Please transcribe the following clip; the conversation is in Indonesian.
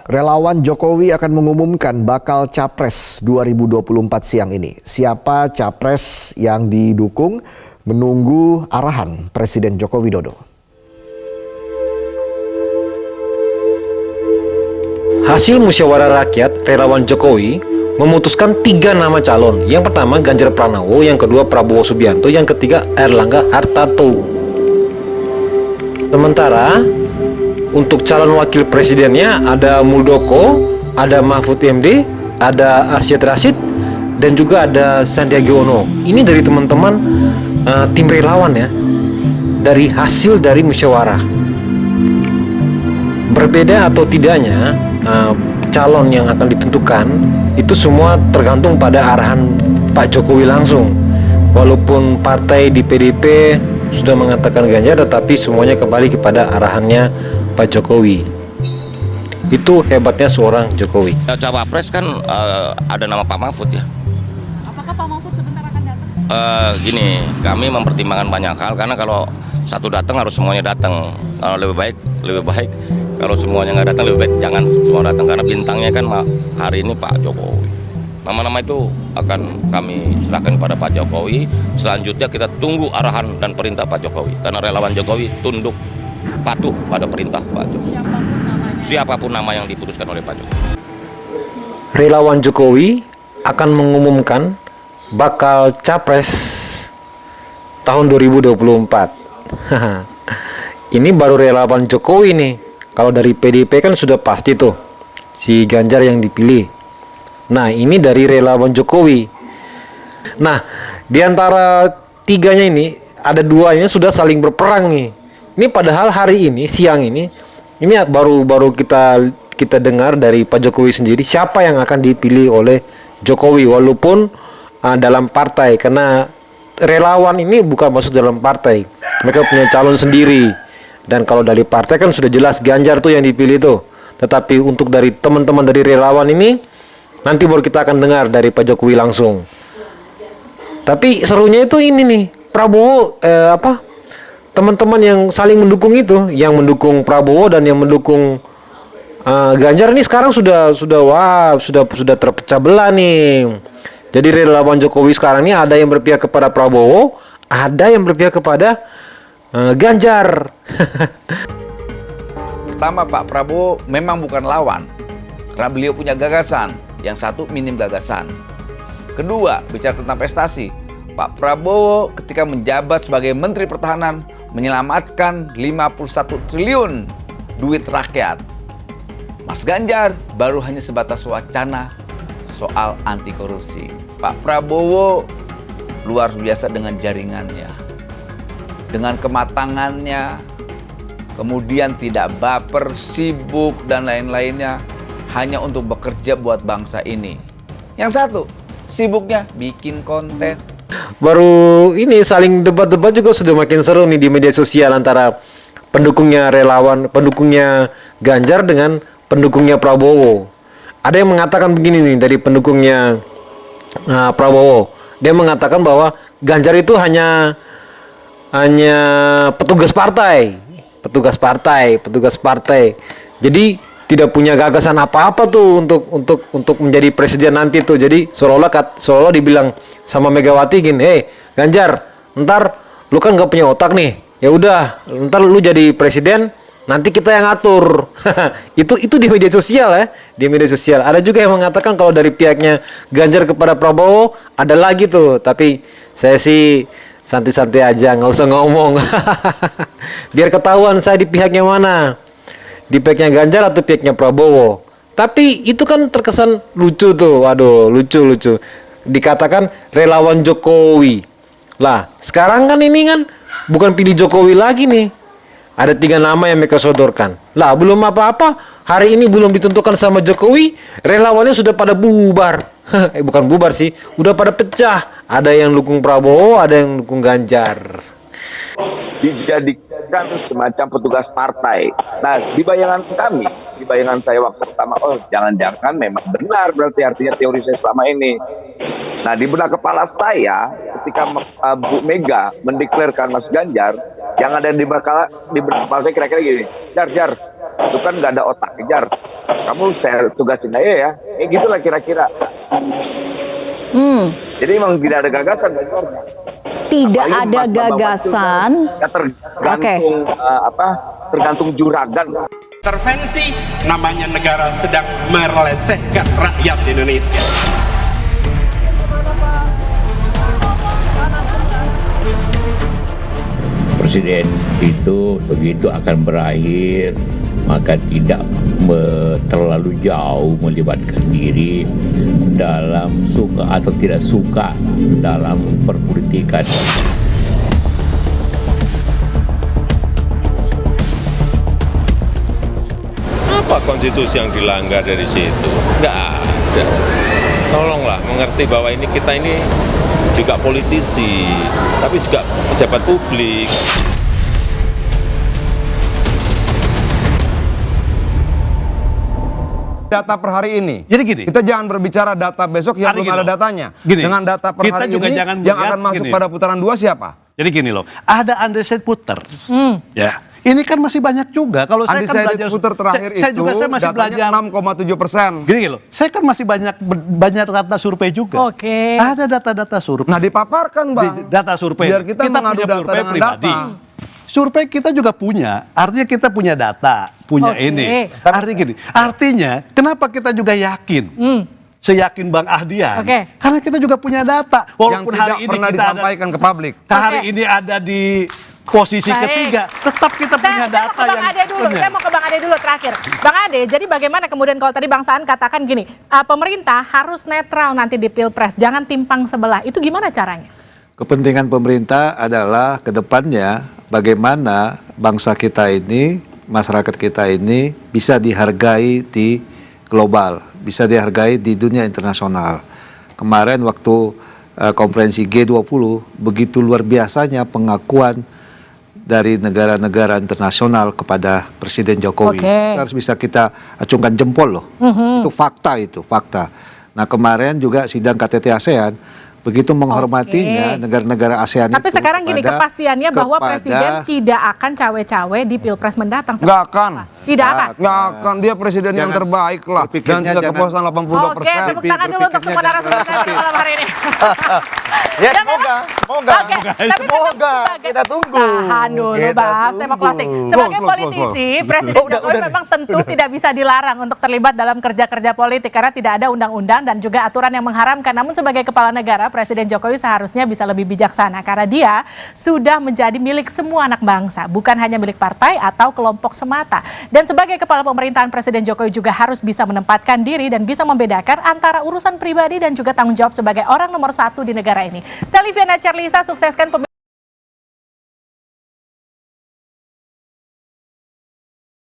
Relawan Jokowi akan mengumumkan bakal Capres 2024 siang ini. Siapa Capres yang didukung menunggu arahan Presiden Joko Widodo. Hasil musyawarah rakyat relawan Jokowi memutuskan 3 nama calon. Yang pertama Ganjar Pranowo, yang kedua Prabowo Subianto, yang ketiga Erlangga Hartarto. Sementara untuk calon wakil presidennya ada Muldoko, ada Mahfud MD, ada Arsyad Rashid, dan juga ada Sandiaga Uno. Ini dari teman-teman tim relawan ya, dari hasil dari musyawarah. Berbeda atau tidaknya calon yang akan ditentukan itu semua tergantung pada arahan Pak Jokowi langsung. Walaupun partai di PDIP sudah mengatakan Ganjar, tetapi semuanya kembali kepada arahannya Pak Jokowi. Itu hebatnya seorang Jokowi. Cawapres kan ada nama Pak Mahfud ya. Apakah Pak Mahfud sebentar akan datang? Gini, kami mempertimbangkan banyak hal, karena kalau satu datang harus semuanya datang. Kalau lebih baik kalau semuanya nggak datang, lebih baik jangan semua datang, karena bintangnya kan hari ini Pak Jokowi. Nama-nama itu akan kami serahkan kepada Pak Jokowi. Selanjutnya kita tunggu arahan dan perintah Pak Jokowi, karena relawan Jokowi tunduk patuh pada perintah Pak Jokowi. Siapapun nama yang diputuskan oleh Pak Jokowi. Relawan Jokowi akan mengumumkan bakal Capres tahun 2024. Ini baru relawan Jokowi nih. Kalau dari PDIP kan sudah pasti tuh si Ganjar yang dipilih. Nah, ini dari relawan Jokowi. Nah, di antara tiganya ini ada duanya sudah saling berperang nih. Ini padahal hari ini siang ini baru kita dengar dari Pak Jokowi sendiri siapa yang akan dipilih oleh Jokowi, walaupun dalam partai, karena relawan ini bukan masuk dalam partai, mereka punya calon sendiri. Dan kalau dari partai kan sudah jelas Ganjar tuh yang dipilih tuh. Tetapi untuk dari teman-teman dari relawan ini nanti baru kita akan dengar dari Pak Jokowi langsung. Tapi serunya itu ini nih, Prabowo teman-teman yang saling mendukung itu, yang mendukung Prabowo dan yang mendukung Ganjar ini sekarang sudah terpecah belah nih. Jadi relawan Jokowi sekarang ini ada yang berpihak kepada Prabowo, ada yang berpihak kepada Ganjar. Pertama, Pak Prabowo memang bukan lawan, karena beliau punya gagasan. Yang satu minim gagasan. Kedua, bicara tentang prestasi, Pak Prabowo ketika menjabat sebagai Menteri Pertahanan menyelamatkan 51 triliun duit rakyat. Mas Ganjar baru hanya sebatas wacana soal anti korupsi. Pak Prabowo luar biasa dengan jaringannya, dengan kematangannya, kemudian tidak baper, sibuk, dan lain-lainnya, hanya untuk bekerja buat bangsa ini. Yang satu, sibuknya bikin konten. Baru ini saling debat-debat juga sudah makin seru nih di media sosial antara pendukungnya pendukungnya Ganjar dengan pendukungnya Prabowo. Ada yang mengatakan begini nih dari pendukungnya Prabowo. Dia mengatakan bahwa Ganjar itu hanya petugas partai. Jadi tidak punya gagasan apa-apa tuh untuk menjadi presiden nanti tuh. Jadi seolah-olah dibilang sama Megawati gini, Ganjar, ntar lu kan gak punya otak nih. Ya udah, ntar lu jadi presiden, nanti kita yang ngatur. itu di media sosial ya, di media sosial. Ada juga yang mengatakan kalau dari pihaknya Ganjar kepada Prabowo ada lagi tuh, tapi saya sih santai-santai aja, nggak usah ngomong. Biar ketahuan saya di pihaknya mana, di pihaknya Ganjar atau pihaknya Prabowo. Tapi itu kan terkesan lucu tuh, waduh, lucu. Dikatakan relawan Jokowi. Lah, sekarang kan ini kan bukan pilih Jokowi lagi nih. Ada 3 nama yang mereka sodorkan. Lah, belum apa-apa, hari ini belum ditentukan sama Jokowi, relawannya sudah pada bubar. Bukan bubar sih, udah pada pecah. Ada yang dukung Prabowo, ada yang dukung Ganjar. Dijadikan semacam petugas partai. Nah, di bayangan saya waktu pertama, jangan-jangan memang benar berarti artinya teori saya selama ini. Nah, di benak kepala saya ketika Bu Mega mendeklarasikan Mas Ganjar, yang ada di benak kepala saya kira-kira gini, Jar, Itu kan nggak ada otak kejar. Kamu saya tugasin aja ya. Gitulah kira-kira. Jadi memang tidak ada gagasan Ganjarnya. Tidak Apalagi ada Mas Bambang gagasan. Ya tergantung tergantung juragan. Intervensi namanya negara sedang melecehkan rakyat Indonesia. Presiden itu begitu akan berakhir, maka tidak terlalu jauh melibatkan diri dalam suka atau tidak suka dalam perpolitikan. Apa konstitusi yang dilanggar dari situ? Nggak ada. Tolonglah mengerti bahwa kita ini juga politisi, tapi juga pejabat publik. Data per hari ini. Jadi gini, kita jangan berbicara data besok yang belum ada datanya. Gini, dengan data per kita hari juga ini jangan yang melihat akan masuk gini. pada putaran 2 siapa? Jadi gini loh, ada undecided voter. Ya, ini kan masih banyak juga. Kalau saya kan Undecided belajar voter terakhir saya juga saya masih belajar 6,7%. Gini loh, saya kan masih banyak data survei juga. Oke. Ada data-data survei. Nah, dipaparkan Bang. Data survei. Biar kita mengadu punya data survei dengan pribadi. data. Survei kita juga punya, artinya kita punya data, punya Oke. ini. Artinya gini, artinya kenapa kita juga yakin? Seyakin Bang Ahdian, Oke. karena kita juga punya data. Yang Walaupun tidak hari ini pernah kita disampaikan ke publik. hari Oke. ini ada di posisi Baik. ketiga, tetap kita punya Saya mau data ke Bang yang Ade dulu. punya. Saya mau ke Bang Ade dulu terakhir. Bang Ade, jadi bagaimana kemudian kalau tadi Bang Saan katakan gini, pemerintah harus netral nanti di Pilpres, jangan timpang sebelah. Itu gimana caranya? Kepentingan pemerintah adalah ke depannya bagaimana bangsa kita ini, masyarakat kita ini bisa dihargai di global, bisa dihargai di dunia internasional. Kemarin waktu konferensi G20 begitu luar biasanya pengakuan dari negara-negara internasional kepada Presiden Jokowi. Oke. Harus bisa kita acungkan jempol loh. Itu fakta. Nah kemarin juga sidang KTT ASEAN begitu menghormatinya negara-negara ASEAN Tapi itu sekarang gini, kepada- kepastiannya bahwa kepada- Presiden tidak akan cawe-cawe di Pilpres mendatang. Nggak akan. Tidak akan. Nggak akan. Dia presiden yang Jangan terbaik lah. Dan berpikirnya tingkat jangan- kepuasan 82%. Oke, tepuk tangan dulu untuk semua narasumber saya pada malam hari ini. Ya Dan semoga, Oke, tapi semoga sebagai- kita tunggu. Tahan dulu Kita Bang, saya mau tunggu. closing. Sebagai Close. politisi, Presiden Jokowi memang tentu tidak bisa dilarang untuk terlibat dalam kerja-kerja politik karena tidak ada undang-undang dan juga aturan yang mengharamkan. Namun sebagai kepala negara, Presiden Jokowi seharusnya bisa lebih bijaksana karena dia sudah menjadi milik semua anak bangsa, bukan hanya milik partai atau kelompok semata. Dan sebagai kepala pemerintahan, Presiden Jokowi juga harus bisa menempatkan diri dan bisa membedakan antara urusan pribadi dan juga tanggung jawab sebagai orang nomor 1 di negara ini. Saya Liviana Charlisa, sukseskan pemilu